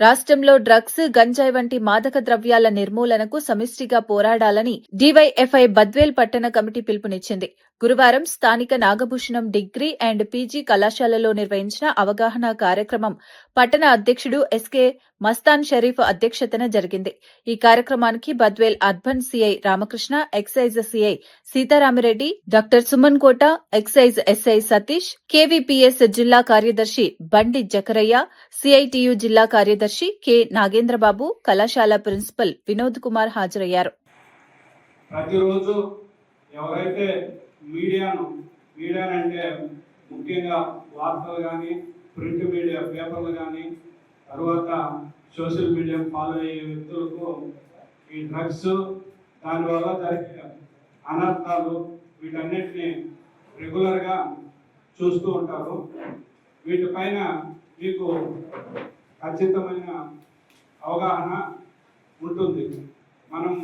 రాష్ట్రంలో డ్రగ్స్, గంజాయి వంటి మాదక ద్రవ్యాల నిర్మూలనకు సమిష్టిగా పోరాడాలని డీవైఎఫ్ఐ బద్వేల్ పట్టణ కమిటీ పిలుపునిచ్చింది. గురువారం స్థానిక నాగభూషణం డిగ్రీ అండ్ పీజీ కళాశాలలో నిర్వహించిన అవగాహన కార్యక్రమం పట్టణ అధ్యక్షుడు ఎస్కే మస్తాన్ షరీఫ్ అధ్యక్షతన జరిగింది. ఈ కార్యక్రమానికి Badvel urban CI Ramakrishna, excise CI Seetharamireddy, doctor Suman Kota, excise SI Satish, KVPS జిల్లా కార్యదర్శి బండి జకరయ్య, సిఐటియు జిల్లా కార్యదర్శి కె నాగేంద్రబాబు, కళాశాల ప్రిన్సిపల్ వినోద్ కుమార్ హాజరయ్యారు. ప్రతిరోజు ఎవరైతే మీడియా అంటే ముఖ్యంగా వార్తలు కానీ, ప్రింట్ మీడియా పేపర్లు కానీ, తర్వాత సోషల్ మీడియా ఫాలో అయ్యే వ్యక్తులకు ఈ డ్రగ్స్, దానివల్ల జరిగే అనర్థాలు వీటన్నిటిని రెగ్యులర్గా చూస్తూ ఉంటారు. వీటిపైన మీకు ఖచ్చితమైన అవగాహన ఉంటుంది. మనం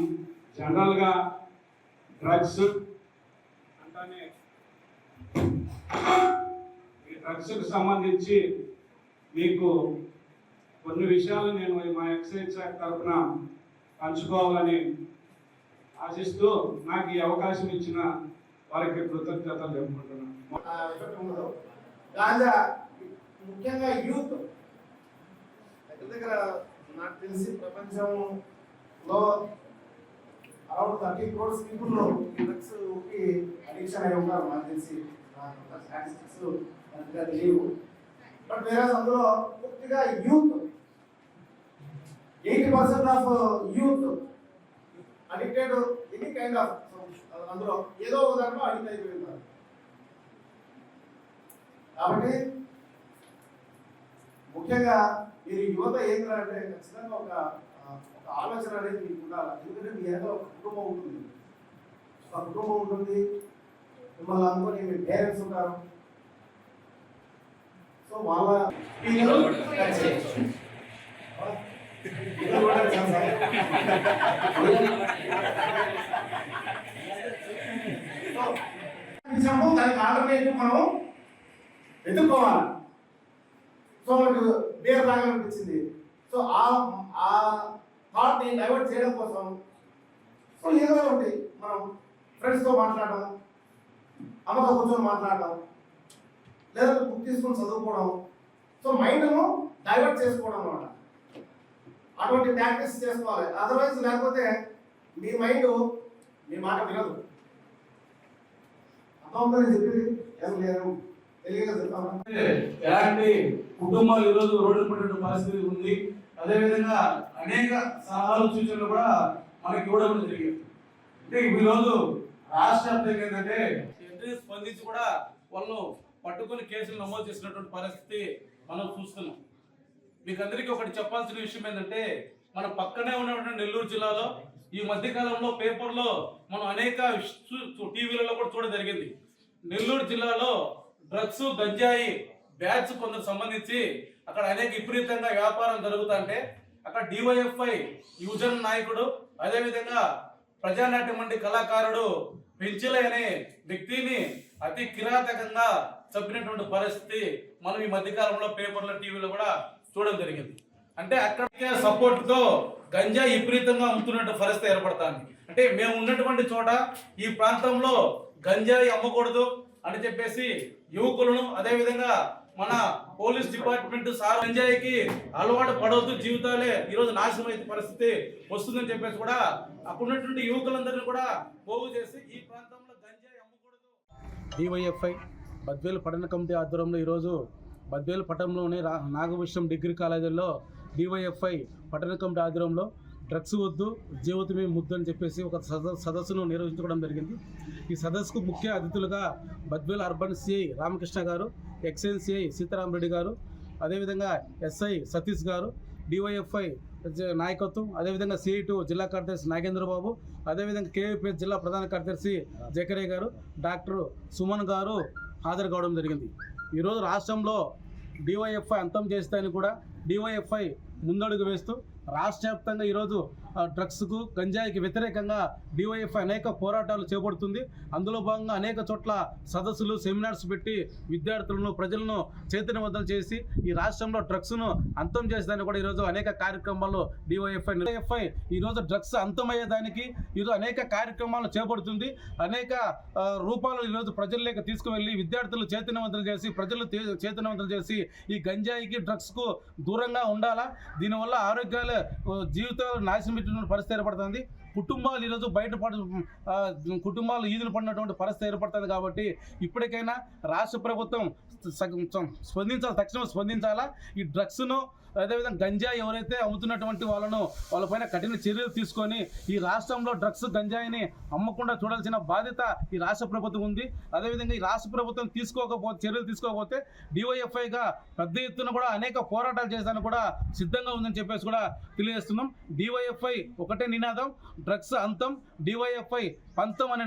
జనరల్గా డ్రగ్స్ అంటానే ఈ డ్రగ్స్కి సంబంధించి మీకు కొన్ని విషయాలు నేను మా ఎక్సైజ్ శాఖ తరఫున పంచుకోవాలని ఆశిస్తూ నాకు ఈ అవకాశం ఇచ్చిన వారికి కృతజ్ఞతలు చెప్పుకుంటున్నాను. గాంజా ముఖ్యంగా యూత్ దగ్గర నాకు తెలిసి ప్రపంచంలో అరౌండ్ 30 crores పీపుల్ డ్రగ్స్ కి అడిక్షన్ అయి ఉన్నారు. నాకు తెలిసి స్టాటిస్టిక్స్ అంతగా లేవు. బట్ వేరే అందులో పూర్తిగా youth 80% of youth addicted any kind of, అందులో ఏదో ఒక దాంట్లో అడిక్ట్ అయిపోయి ఉన్నారు. కాబట్టి ముఖ్యంగా మీరు యువత ఏంటంటే ఖచ్చితంగా ఒక ఆలోచన అనేది మీకు ఉండాలి. ఎందుకంటే మీ ఏదో ఒక కుటుంబం ఉంటుంది, మిమ్మల్ని అనుకుని మీ పేరెంట్స్ ఉంటారు. సో వాళ్ళ దానికి ఆల్టర్నేటివ్ మనం ఎదుర్కోవాలి. సో మనకు బేర్ తాగాలనిపించింది. సో ఆ థాట్ని డైవర్ట్ చేయడం కోసం సో ఏదో ఒకటి మనం ఫ్రెండ్స్తో మాట్లాడడం, అమ్మతో కూర్చొని మాట్లాడడం, లేదా బుక్ తీసుకొని చదువుకోవడం, సో మైండ్ను డైవర్ట్ చేసుకోవడం అన్నమాట. అటువంటి ప్రాక్టీస్ చేసుకోవాలి. అదర్వైజ్ లేకపోతే మీ మైండ్ మీ మాట వినదు. అర్థమవుతుందని చెప్పింది ఏం లేదు, తెలియక చెప్తాను. ఎలాంటి కుటుంబాలు ఈరోజు రోడ్డు పడిన పరిస్థితి ఉంది. అదేవిధంగా అనేక సలహాలు సూచనలు కూడా మనకి ఇవ్వడం జరిగింది. అంటే ఈరోజు రాష్ట్ర వ్యాప్తంగా ఏంటంటే స్పందించి కూడా వాళ్ళు పట్టుకొని కేసులు నమోదు చేసినటువంటి పరిస్థితి మనం చూస్తున్నాం. మీకు అందరికీ ఒకటి చెప్పాల్సిన విషయం ఏంటంటే మన పక్కనే ఉన్నటువంటి నెల్లూరు జిల్లాలో ఈ మధ్యకాలంలో పేపర్లో మనం అనేక టీవీలలో కూడా చూడడం జరిగింది. నెల్లూరు జిల్లాలో డ్రగ్స్, గంజాయి బ్యాచ్ కొందరు సంబంధించి అక్కడ అనేక విపరీతంగా వ్యాపారం జరుగుతుంటే అక్కడ డివైఎఫ్ఐ యువజన నాయకుడు, అదేవిధంగా ప్రజానాట్య మండలి కళాకారుడు పెంచిలే అనే వ్యక్తిని అతి కిరాతకంగా చంపినటువంటి పరిస్థితి మనం ఈ మధ్యకాలంలో పేపర్లో, టీవీలో కూడా చూడడం జరిగింది. అంటే అక్కడ సపోర్ట్ తో గంజాయి విపరీతంగా అమ్ముతున్న పరిస్థితి ఏర్పడుతుంది. అంటే మేము ఉన్నటువంటి చోట ఈ ప్రాంతంలో గంజాయి అమ్మకూడదు అని చెప్పేసి యువకులను, అదేవిధంగా మన పోలీస్ డిపార్ట్మెంట్ సార్ గంజాయికి అలవాటు పడవద్దు, జీవితాలే ఈరోజు నాశనం అయ్యే పరిస్థితి వస్తుందని చెప్పేసి కూడా అక్కడ ఉన్నటువంటి యువకులందరినీ కూడా పోగు చేసి ఈ ప్రాంతంలో గంజాయి అమ్మకూడదు. డివైఎఫ్ఐ బద్వేల్ పట్టణ కమిటీ ఆధ్వర్యంలో ఈరోజు బద్వేల్ పట్టణంలోని నాగభూషణం డిగ్రీ కాలేజీలో డివైఎఫ్ఐ పట్టణ కమిటీ ఆధ్వర్యంలో డ్రగ్స్ వద్దు, జీవితమే ముద్దు అని చెప్పేసి ఒక సదస్సును నిర్వహించుకోవడం జరిగింది. ఈ సదస్సుకు ముఖ్య అతిథులుగా బద్వేల్ అర్బన్ సిఐ రామకృష్ణ గారు, ఎక్సైజ్ సిఐ సీతారామిరెడ్డి గారు, అదేవిధంగా ఎస్ఐ సతీష్ గారు, డివైఎఫ్ఐ నాయకత్వం, అదేవిధంగా సిఐ2 జిల్లా కార్యదర్శి నాగేంద్రబాబు, అదేవిధంగా కేవీపీఎస్ జిల్లా ప్రధాన కార్యదర్శి జకరయ్య గారు, డాక్టర్ సుమన్ గారు హాజరు కావడం జరిగింది. ఈరోజు రాష్ట్రంలో డివైఎఫ్ఐ అంతం చేస్తాయని కూడా డివైఎఫ్ఐ ముందడుగు వేస్తూ రాష్ట్ర వ్యాప్తంగా ఈరోజు డ్రగ్స్కు గంజాయికి వ్యతిరేకంగా డివైఎఫ్ఐ అనేక పోరాటాలు చేపడుతుంది. అందులో భాగంగా అనేక చోట్ల సదస్సులు సెమినార్స్ పెట్టి విద్యార్థులను ప్రజలను చైతన్యవంతం చేసి ఈ రాష్ట్రంలో డ్రగ్స్ను అంతం చేసేదాన్ని కూడా ఈరోజు అనేక కార్యక్రమాల్లో డివైఎఫ్ఐ ఈరోజు డ్రగ్స్ అంతమయ్యేదానికి ఈరోజు అనేక కార్యక్రమాలు చేపడుతుంది. అనేక రూపాలు ఈరోజు ప్రజల్లోకి తీసుకువెళ్ళి విద్యార్థులు చైతన్యవంతులు చేసి ప్రజలు చైతన్యవంతులు చేసి ఈ గంజాయికి డ్రగ్స్కు దూరంగా ఉండాలా. దీనివల్ల ఆరోగ్యాలు జీవితాలు నాశనం పెట్టిన పరిస్థితి ఏర్పడుతుంది. కుటుంబాలు ఈరోజు కుటుంబాలు ఈదులు పడినటువంటి పరిస్థితి ఏర్పడుతుంది. కాబట్టి ఇప్పటికైనా రాష్ట్ర ప్రభుత్వం తక్షణం స్పందించాలా. ఈ డ్రగ్స్ను అదేవిధంగా గంజాయి ఎవరైతే అమ్ముతున్నటువంటి వాళ్ళపైన కఠిన చర్యలు తీసుకొని ఈ రాష్ట్రంలో డ్రగ్స్ గంజాయిని అమ్మకుండా చూడాల్సిన బాధ్యత ఈ రాష్ట్ర ప్రభుత్వం ఉంది. అదేవిధంగా ఈ రాష్ట్ర ప్రభుత్వం చర్యలు తీసుకోకపోతే డివైఎఫ్ఐగా పెద్ద ఎత్తున కూడా అనేక పోరాటాలు చేసేదానికి కూడా సిద్ధంగా ఉందని చెప్పేసి కూడా తెలియజేస్తున్నాం. డివైఎఫ్ఐ ఒకటే నినాదం, డ్రగ్స్ అంతం, డివైఎఫ్ఐ పంతం అనే